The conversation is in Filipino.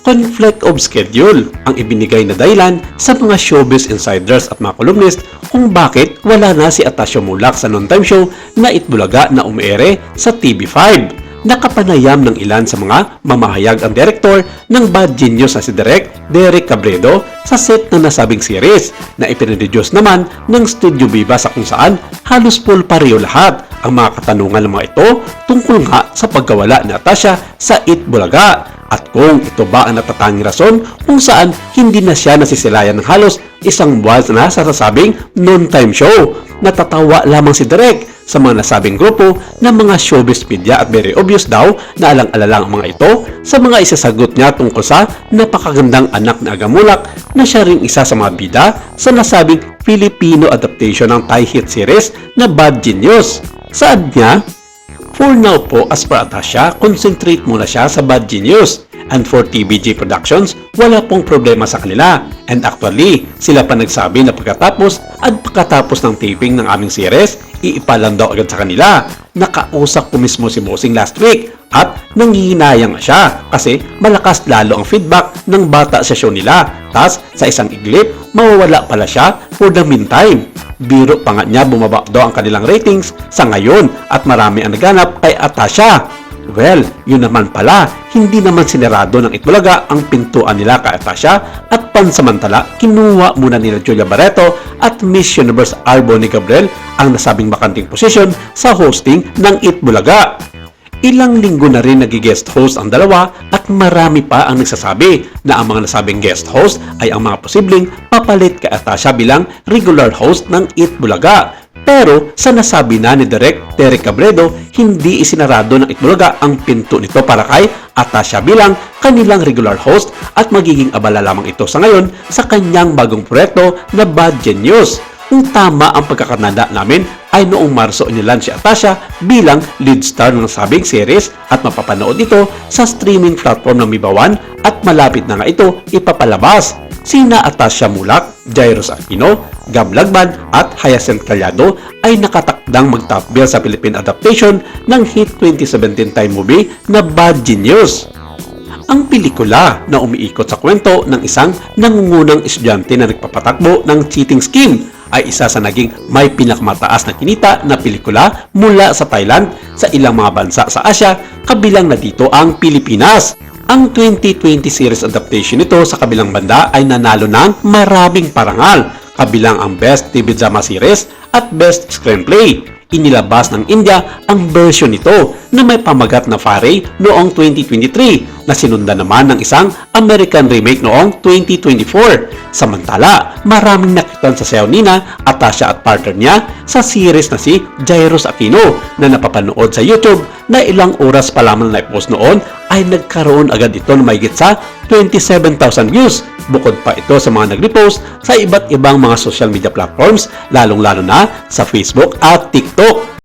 conflict of schedule ang ibinigay na dahilan sa mga showbiz insiders at mga columnist kung bakit wala na si Atasio Mulak sa noontime show na Itbulaga na umiere sa TV5. Nakapanayam ng ilan sa mga mamahayag ang direktor ng Bad Genius na si Derek Cabredo sa set na nasabing series na ipinroduce naman ng Studio Viva sa kung saan halos full pareho lahat ang mga katanungan ng mga ito tungkol nga sa pagkawala ni Atasio sa Itbulaga. At kung ito ba ang natatanging rason kung saan hindi na siya nasisilayan ng halos isang buwan na sa sasabing noontime show. Natatawa lamang si Derek sa mga nasabing grupo ng mga showbiz media at very obvious daw na alang-alala ang mga ito sa mga isasagot niya tungkol sa napakagandang anak na Aga Mulak na siya ring isa sa mga bida sa nasabing Filipino adaptation ng Thai hit series na Bad Genius. Saad niya, "For now po, as per Atasio, concentrate muna siya sa Bad Genius. And for TVG Productions, wala pong problema sa kanila. And actually, sila pa nagsabi na pagkatapos ng taping ng aming series, iipalan daw agad sa kanila. Nakausap ko mismo si Bossing last week at nanghihinayang siya kasi malakas lalo ang feedback ng bata sa show nila. Tas sa isang iglip, mawawala pala siya for the meantime." Biro pa nga niya bumaba daw ang kanilang ratings sa ngayon at marami ang naganap kay Atasio. Well, yun naman pala, hindi naman sinarado ng Itbulaga ang pintuan nila kay Atasio at pansamantala kinuha muna nila Julia Barreto at Miss Universe Arboni Gabriel ang nasabing bakanting posisyon sa hosting ng Itbulaga. Ilang linggo na rin nag-guest host ang dalawa at marami pa ang nagsasabi na ang mga nasabing guest host ay ang mga posibleng papalit kay Atasio bilang regular host ng Itbulaga. Pero sa nasabi na ni Derek Cabredo, hindi isinarado ng Itbulaga ang pinto nito para kay Atasio bilang kanilang regular host at magiging abala lamang ito sa ngayon sa kanyang bagong proyekto na Bad Genius. Kung tama ang pagkakatanda namin ay noong Marso inilan si Atasio bilang lead star ng sabing series at mapapanood ito sa streaming platform ng Mibawan at malapit na nga ito ipapalabas. Sina Atasio Mulak, Jairus Aquino, Gab Lagban at Hyacinth Callado ay nakatakdang mag-top bill sa Philippine adaptation ng hit 2017 Thai movie na Bad Genius. Ang pelikula na umiikot sa kwento ng isang nangungunang estudyante na nagpapatakbo ng cheating scheme ay isa sa naging may pinakamataas na kinita na pelikula mula sa Thailand sa ilang mga bansa sa Asia, kabilang na dito ang Pilipinas. Ang 2020 series adaptation nito sa kabilang banda ay nanalo ng maraming parangal, kabilang ang Best TV Drama Series at Best Screenplay. Inilabas ng India ang version nito na may pamagat na Faray noong 2023 na sinundan naman ng isang American remake noong 2024. Samantala, maraming nakitan sa sayaw nina Atasio at partner niya sa series na si Jairus Aquino na napapanood sa YouTube na ilang oras pa lamang na i-post noon ay nagkaroon agad ito ng mahigit sa 27,000 views. Bukod pa ito sa mga nag-repost sa iba't ibang mga social media platforms, lalong-lalo na sa Facebook at TikTok.